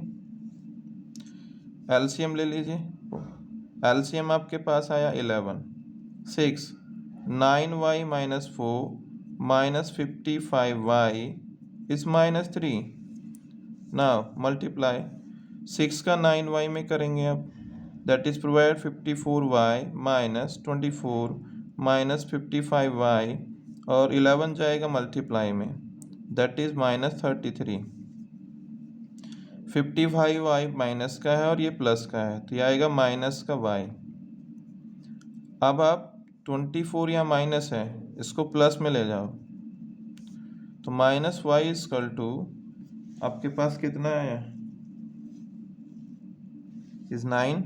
एलसीएम ले लीजिए। एलसीएम आपके पास आया 11, 6 9y - 4 - 55y is -3। Now multiply 6 का 9y में करेंगे आप, that is provide 54y - 24 - 55y, और 11 जाएगा मल्टीप्लाई में, दैट इज -33। 55y माइनस का है और ये प्लस का है, तो ये आएगा माइनस का y। अब आप 24 यहाँ माइनस है, इसको प्लस में ले जाओ, तो -y = आपके पास कितना आया इज 9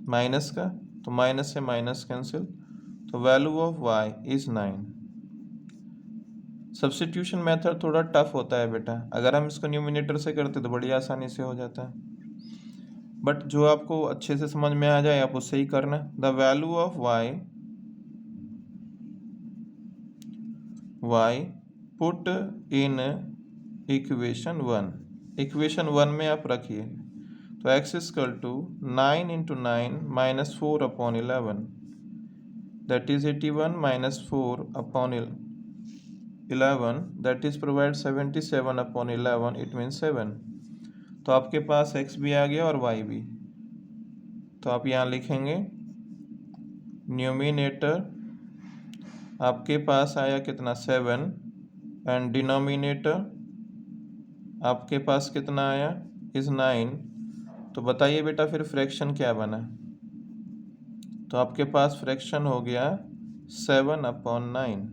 माइनस का, तो माइनस से माइनस कैंसिल, तो value of y is 9। Substitution method थोड़ा टफ होता है बेटा, अगर हम इसको न्यूमिनेटर से करते तो बड़ी आसानी से हो जाता है, बट जो आपको अच्छे से समझ में आ जाए आप उससे ही करना। The value of y put in equation 1। Equation 1 में आप रखिए, तो x = 9 × 9 - 4/11, that is 81 - 4/11, that is provide 77/11, it means 7। तो आपके पास x भी आ गया और y भी, तो आप यहाँ लिखेंगे न्यूमिनेटर आपके पास आया कितना 7, एंड डिनोमिनेटर आपके पास कितना आया इज 9। तो बताइए बेटा फिर फ्रैक्शन क्या बना? तो आपके पास फ्रैक्शन हो गया 7/9।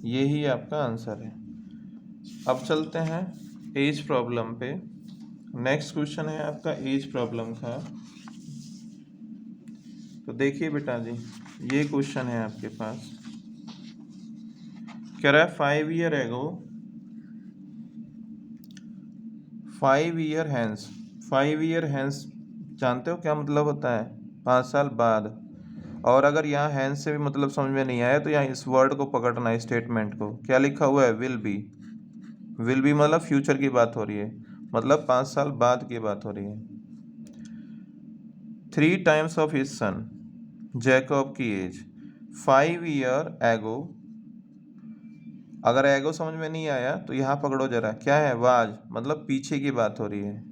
यही आपका आंसर है। अब चलते हैं एज प्रॉब्लम पे। नेक्स्ट क्वेश्चन है आपका एज प्रॉब्लम का। तो देखिए बेटा जी, ये क्वेश्चन है आपके पास, कह रहा है 5 year ago, 5 year hence. 5 year hence जानते हो क्या मतलब होता है? 5 साल बाद। और अगर यहाँ हैंस से भी मतलब समझ में नहीं आया तो यहाँ इस वर्ड को पकड़ना है, स्टेटमेंट को। क्या लिखा हुआ है? Will be. विल बी मतलब फ्यूचर की बात हो रही है, मतलब 5 साल बाद की बात हो रही है। 3 times of his sun Jacob की एज 5 ईयर एगो। अगर एगो समझ में नहीं आया तो यहाँ पकड़ो जरा, क्या है? वाज, मतलब पीछे की बात हो रही है।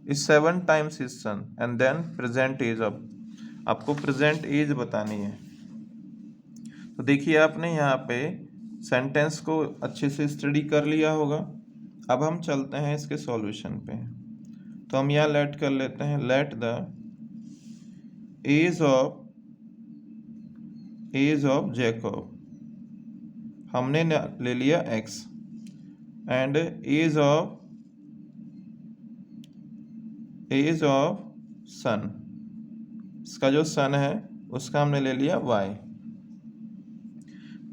Is 7 times his son and then present age. अब आपको प्रेजेंट एज बतानी है। तो देखिए आपने यहाँ पे सेंटेंस को अच्छे से स्टडी कर लिया होगा। अब हम चलते हैं इसके सॉल्यूशन पे। तो हम यहाँ लेट कर लेते हैं, let the age of Jacob, हमने ले लिया x, and age of son, इसका जो सन है उसका हमने ले लिया y।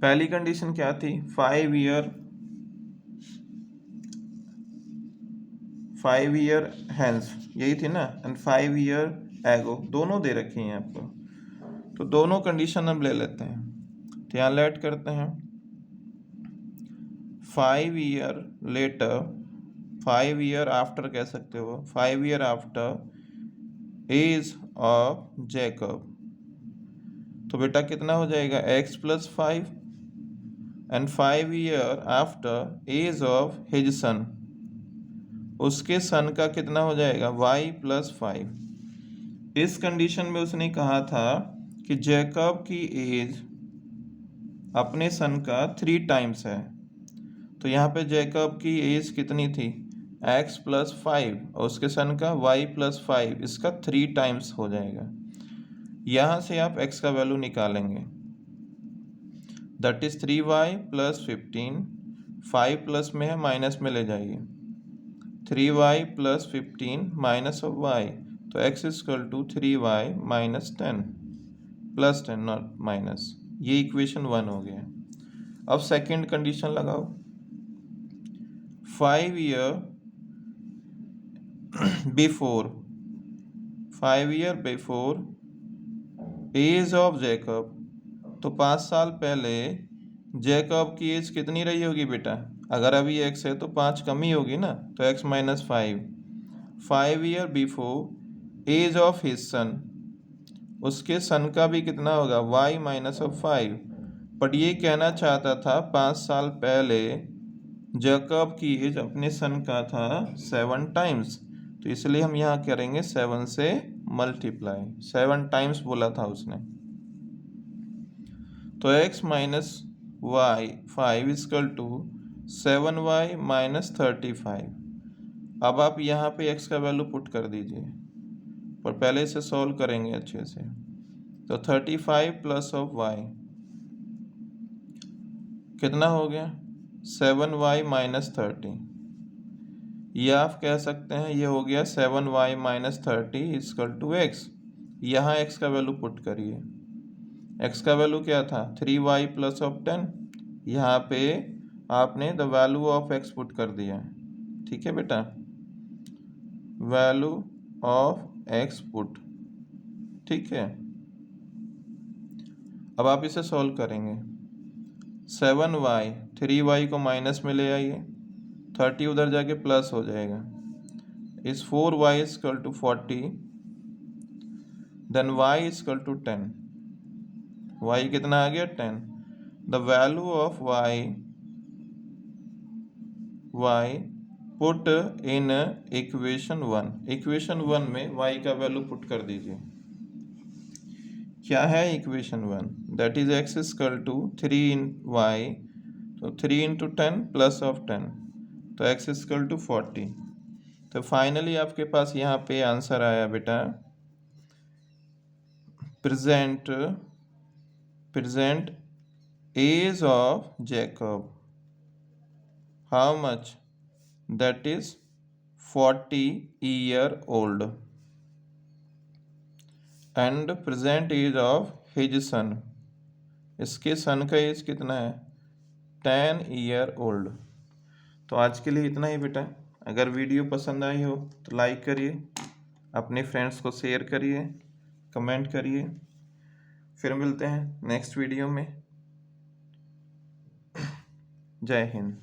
पहली कंडीशन क्या थी? 5 ईयर हैंस, यही थी ना, एंड 5 ईयर एगो, दोनों दे रखी हैं आपको। तो दोनों कंडीशन हम ले लेते हैं, तो यहाँ लेट करते हैं 5 ईयर लेटर, 5 ईयर आफ्टर कह सकते हो, 5 year after age of Jacob. तो बेटा कितना हो जाएगा? x + 5 and 5 year after age of his son, उसके सन का कितना हो जाएगा? y + 5। इस कंडीशन में उसने कहा था कि जैकब की एज अपने सन का 3 टाइम्स है। तो यहाँ पे जैकब की एज कितनी थी? x + 5 और उसके सन का y + 5, इसका 3 टाइम्स हो जाएगा। यहाँ से आप x का वैल्यू निकालेंगे, दैट इज 3y + 15, 5 प्लस में है माइनस में ले जाइए, 3y + 15 माइनस ऑफ y, तो x = 3y - 10 + 10 नॉट माइनस। ये इक्वेशन 1 हो गया। अब सेकंड कंडीशन लगाओ, 5 year before, 5 year before age of Jacob, तो 5 साल पहले जैकब की एज कितनी रही होगी बेटा? अगर अभी x है तो 5 कम ही होगी ना, तो x - 5। 5 year before age of his son, उसके सन का भी कितना होगा? y - 5। बट ये कहना चाहता था 5 साल पहले जैकब की एज अपने सन का था 7 टाइम्स, तो इसलिए हम यहाँ करेंगे 7 से मल्टीप्लाई, 7 टाइम्स बोला था उसने। तो x - y 5 = 7y - 35। अब आप यहाँ पे x का वैल्यू पुट कर दीजिए, पर पहले इसे सॉल्व करेंगे अच्छे से। तो 35 प्लस ऑफ y कितना हो गया? 7y - 30, या आप कह सकते हैं ये हो गया 7y - 30 = x। यहाँ x का वैल्यू पुट करिए, x का वैल्यू क्या था? 3y + ऑफ 10, यहाँ पे आपने the value of x put कर दिया। ठीक है बेटा, वैल्यू ऑफ x पुट, ठीक है। अब आप इसे सॉल्व करेंगे, 7y, 3y को माइनस में ले आइए, 30 उधर जाके प्लस हो जाएगा, इस 4y = 40, देन y = 10, y कितना आ गया? 10। The value of y put in equation 1, equation 1 में y का वैल्यू पुट कर दीजिए। क्या है equation 1? That is x = 3y, तो 3 × 10 प्लस ऑफ 10, तो x = 40। तो फाइनली आपके पास यहाँ पे आंसर आया बेटा, present age of Jacob, how much? That is 40 year old. And present age of his son, इसके सन का एज कितना है 10 ईयर ओल्ड। तो आज के लिए इतना ही बेटा। अगर वीडियो पसंद आई हो तो लाइक करिए, अपने फ्रेंड्स को शेयर करिए, कमेंट करिए। फिर मिलते हैं नेक्स्ट वीडियो में। जय हिंद।